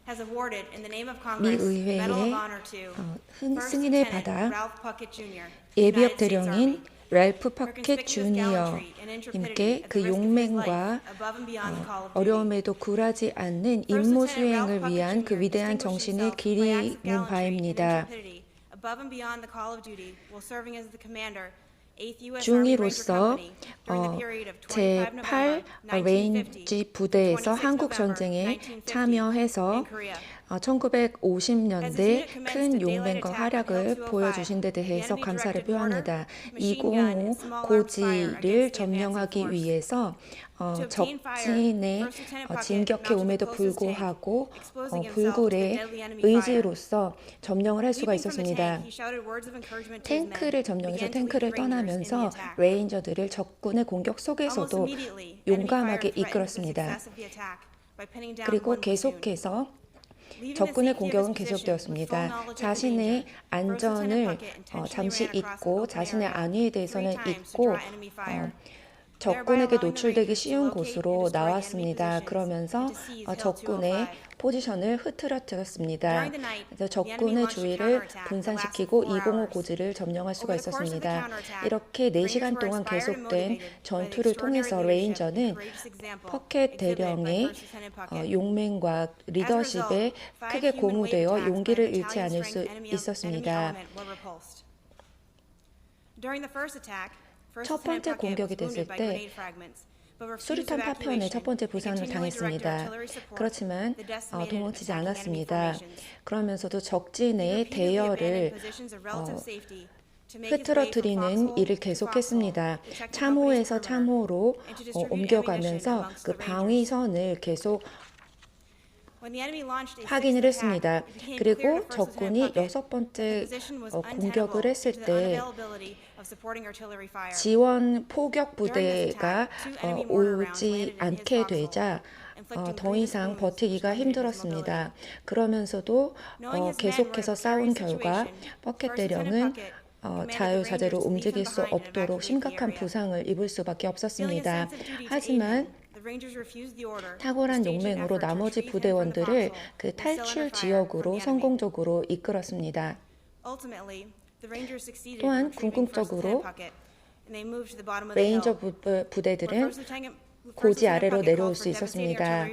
has awarded in the name of Congress 미 Medal of 의회의 Honor to First 승인을 Lieutenant 받아 Ralph Puckett Jr., 예비역 United States 대령인 Army. 랄프 Her 퍼켓 conspicuous gallantry and 주니어님께 intrepidity at 그 the risk of his 용맹과 life, above and beyond the call of duty. 어려움에도 굴하지 않는 임무 수행을 위한 그 위대한 정신을 기리는 바입니다. 중위로서 제8 레인지 부대에서 한국 전쟁에 참여해서 1950년대 큰 용맹과 활약을 보여주신 데 대해서 감사를 표합니다. 205 고지를 점령하기 위해서 적진에 진격해 옴에도 불구하고 불굴의 의지로서 점령을 할 수가 있었습니다. 탱크를 점령해서 탱크를 떠나면서 레인저들을 적군의 공격 속에서도 용감하게 이끌었습니다. 그리고 계속해서 적군의 공격은 계속되었습니다. 자신의 안전을 잠시 잊고 자신의 안위에 대해서는 잊고 적군에게 노출되기 쉬운 곳으로 나왔습니다. 그러면서 적군의 포지션을 흐트러뜨렸습니다. 적군의 주의를 분산시키고 205 고지를 점령할 수가 있었습니다. 이렇게 4시간 동안 계속된 전투를 통해서 레인저는 퍼켓 대령의 용맹과 리더십에 크게 고무되어 용기를 잃지 않을 수 있었습니다. 첫 번째 공격이 됐을 때 수류탄 파편의 첫 번째 부상을 당했습니다. 그렇지만 도망치지 않았습니다. 그러면서도 적진의 대열을 흐트러뜨리는 일을 계속했습니다. 참호에서 참호로 옮겨가면서 그 방위선을 계속 확인을 했습니다. 그리고 적군이 6번째 공격을 했을 때 지원 포격 부대가 오지 않게 되자 더 이상 버티기가 힘들었습니다. 그러면서도 계속해서 싸운 결과 퍼켓 대령은 자유자재로 움직일 수 없도록 심각한 부상을 입을 수밖에 없었습니다. 하지만 탁월한 용맹으로 나머지 부대원들을 그 탈출 지역으로 성공적으로 이끌었습니다. 또한 궁극적으로 레인저 부대들은 고지 아래로 내려올 수 있었습니다.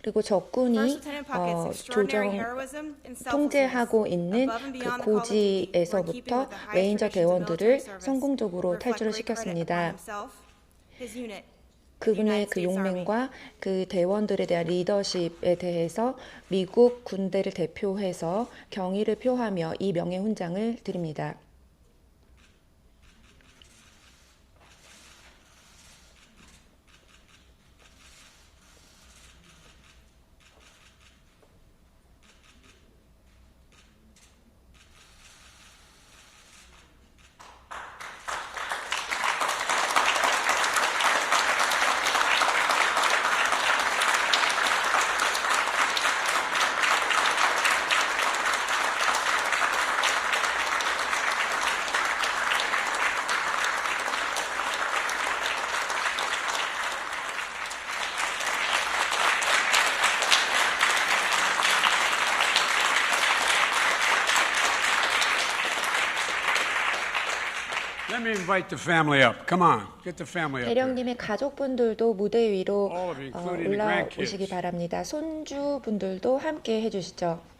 그리고 적군이 통제하고 있는 그 고지에서부터 레인저 대원들을 성공적으로 탈출을 시켰습니다. 그분의 그 용맹과 그 대원들에 대한 리더십에 대해서 미국 군대를 대표해서 경의를 표하며 이 명예훈장을 드립니다. Let me invite the family up. Come on, get the family up. 대령님의 가족분들도 무대 위로 올라오시기 바랍니다. 손주분들도 함께 해주시죠.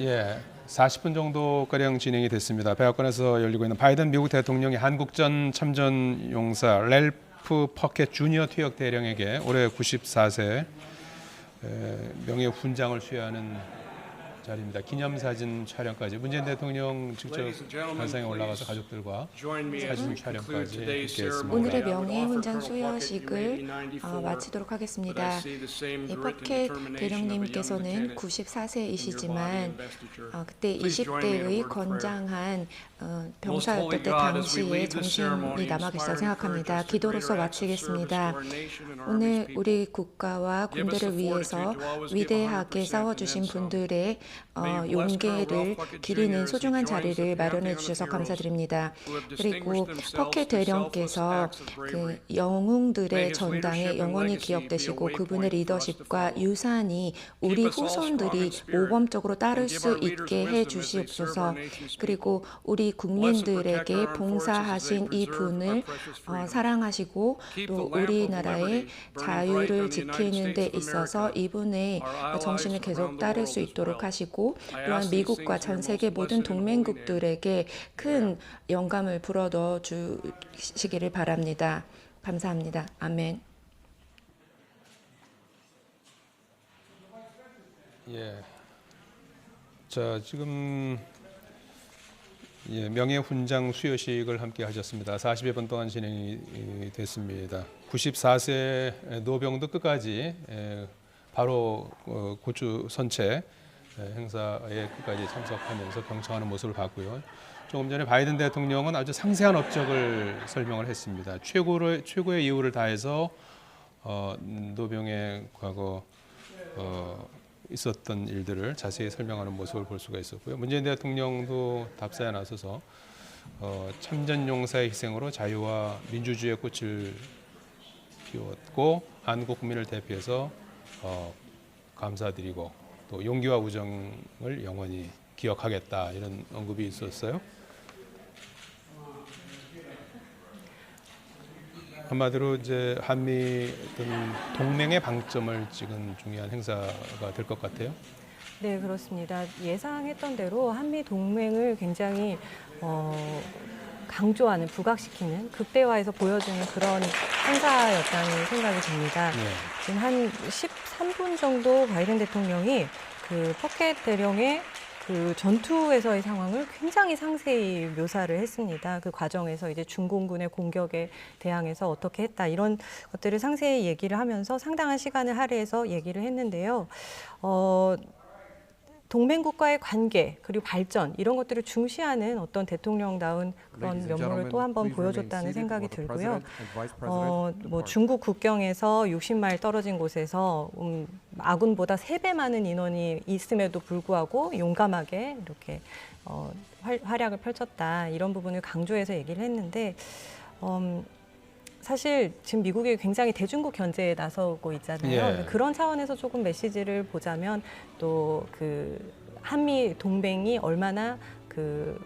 예, 40분 정도가량 진행이 됐습니다. 백악관에서 열리고 있는 바이든 미국 대통령이 한국전 참전 용사 랠프 퍼켓 주니어 투역 대령에게 올해 94세 명예훈장을 수여하는 자리입니다. 기념사진 촬영까지 문재인 대통령 직접 관상에 올라가서 가족들과 사진 촬영까지 함께 했습니다. 오늘의 명예훈장 수여식을 마치도록 하겠습니다. 퍼켓 대령님께서는 94세이시지만 그때 20대의 건장한 병사였을 때 당시에 정신이 남아 계시다고 생각합니다. 기도로서 마치겠습니다. 오늘 우리 국가와 군대를 위해서 위대하게 싸워주신 분들의 용기를 기리는 소중한 자리를 마련해 주셔서 감사드립니다. 그리고 퍼켓 대령께서 그 영웅들의 전당에 영원히 기억되시고 그분의 리더십과 유산이 우리 후손들이 모범적으로 따를 수 있게 해 주시옵소서. 그리고 우리 국민들에게 봉사하신 이 분을 사랑하시고 또 우리나라의 자유를 지키는 데 있어서 이분의 정신을 계속 따를 수 있도록 하시고 또한 미국과 전 세계 모든 동맹국들에게 큰 영감을 불어넣어 주시기를 바랍니다. 감사합니다. 아멘. 예. 자, 지금 명예훈장 수여식을 함께 하셨습니다. 40여 분 동안 진행이 됐습니다. 94세 노병도 끝까지 바로 고추 선체 행사에 끝까지 참석하면서 경청하는 모습을 봤고요. 조금 전에 바이든 대통령은 아주 상세한 업적을 설명을 했습니다. 최고의 이유를 다해서 노병의 과거 있었던 일들을 자세히 설명하는 모습을 볼 수가 있었고요. 문재인 대통령도 답사에 나서서 참전 용사의 희생으로 자유와 민주주의의 꽃을 피웠고 한국 국민을 대표해서 감사드리고 또 용기와 우정을 영원히 기억하겠다 이런 언급이 있었어요. 한마디로 이제 한미 동맹의 방점을 찍은 중요한 행사가 될 것 같아요. 네, 그렇습니다. 예상했던 대로 한미 동맹을 굉장히 강조하는, 부각시키는, 극대화해서 보여주는 그런 행사였다는 생각이 듭니다. 네. 지금 한 13분 정도 바이든 대통령이 그 퍼켓 대령의 그 전투에서의 상황을 굉장히 상세히 묘사를 했습니다. 그 과정에서 이제 중공군의 공격에 대항해서 어떻게 했다 이런 것들을 상세히 얘기를 하면서 상당한 시간을 할애해서 얘기를 했는데요. 동맹국과의 관계 그리고 발전 이런 것들을 중시하는 어떤 대통령다운 그런 면모를 또 한 번 보여줬다는 생각이 들고요. 뭐 중국 국경에서 60마일 떨어진 곳에서 아군보다 3배 많은 인원이 있음에도 불구하고 용감하게 이렇게 활약을 펼쳤다 이런 부분을 강조해서 얘기를 했는데 사실 지금 미국이 굉장히 대중국 견제에 나서고 있잖아요. 예. 그런 차원에서 조금 메시지를 보자면 또 그 한미 동맹이 얼마나 그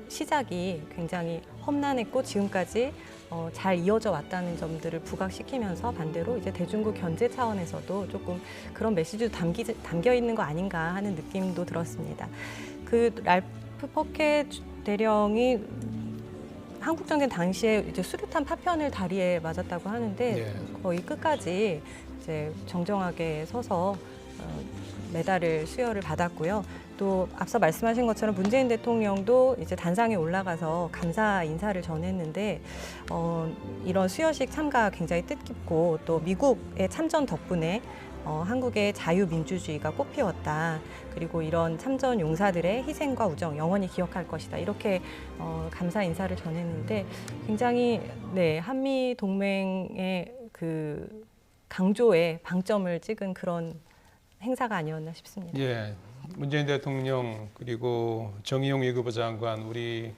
시작이 굉장히 험난했고 지금까지 잘 이어져 왔다는 점들을 부각시키면서 반대로 이제 대중국 견제 차원에서도 조금 그런 메시지도 담겨 있는 거 아닌가 하는 느낌도 들었습니다. 그 랄프 퍼켓 대령이 한국전쟁 당시에 이제 수류탄 파편을 다리에 맞았다고 하는데 거의 끝까지 이제 정정하게 서서 메달을 수여를 받았고요. 또 앞서 말씀하신 것처럼 문재인 대통령도 이제 단상에 올라가서 감사 인사를 전했는데 이런 수여식 참가가 굉장히 뜻깊고 또 미국의 참전 덕분에 한국의 자유민주주의가 꽃피웠다. 그리고 이런 참전 용사들의 희생과 우정 영원히 기억할 것이다. 이렇게 감사 인사를 전했는데 굉장히 한미 동맹의 그 강조에 방점을 찍은 그런 행사가 아니었나 싶습니다. 예, 문재인 대통령 그리고 정의용 외교부 장관 우리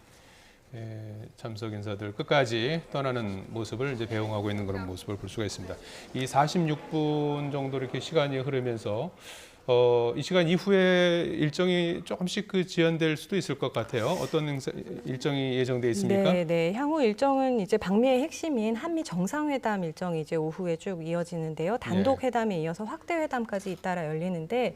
참석 인사들 끝까지 떠나는 모습을 이제 배웅하고 있는 그런 모습을 볼 수가 있습니다. 이 46분 정도 이렇게 시간이 흐르면서 이 시간 이후에 일정이 조금씩 지연될 수도 있을 것 같아요. 어떤 일정이 예정돼 있습니까? 네. 향후 일정은 이제 방미의 핵심인 한미 정상회담 일정이 이제 오후에 쭉 이어지는데요. 단독 회담에 이어서 확대 회담까지 잇따라 열리는데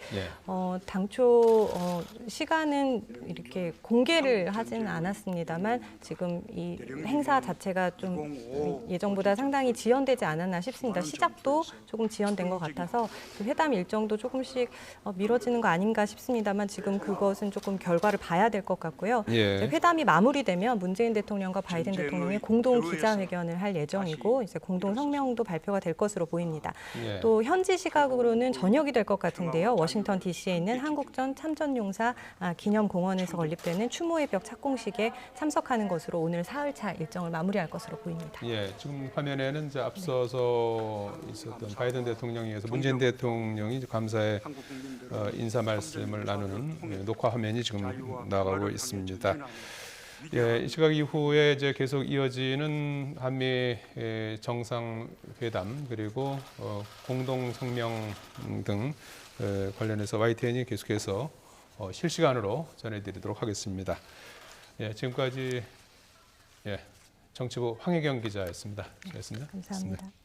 당초 시간은 이렇게 공개를 하지는 않았습니다만 지금 이 행사 자체가 좀 예정보다 상당히 지연되지 않았나 싶습니다. 시작도 조금 지연된 것 같아서 그 회담 일정도 조금씩 미뤄지는 거 아닌가 싶습니다만 지금 그것은 조금 결과를 봐야 될 것 같고요. 회담이 마무리되면 문재인 대통령과 바이든 대통령의 공동 기자회견을 할 예정이고 이제 공동 성명도 발표가 될 것으로 보입니다. 또 현지 시각으로는 저녁이 될 것 같은데요. 워싱턴 DC에 있는 한국전 참전용사 기념공원에서 건립되는 추모의 벽 착공식에 참석하는 것으로 오늘 사흘차 일정을 마무리할 것으로 보입니다. 지금 화면에는 이제 앞서서 있었던 바이든 대통령에 의해서 문재인 대통령이 감사의 인사 말씀을 나누는 녹화 화면이 지금 나가고 있습니다. 이 시각 이후에 이제 계속 이어지는 한미 정상회담 그리고 공동 성명 등 관련해서 YTN이 계속해서 실시간으로 전해드리도록 하겠습니다. 지금까지 정치부 황혜경 기자였습니다. 수고하셨습니다. 감사합니다.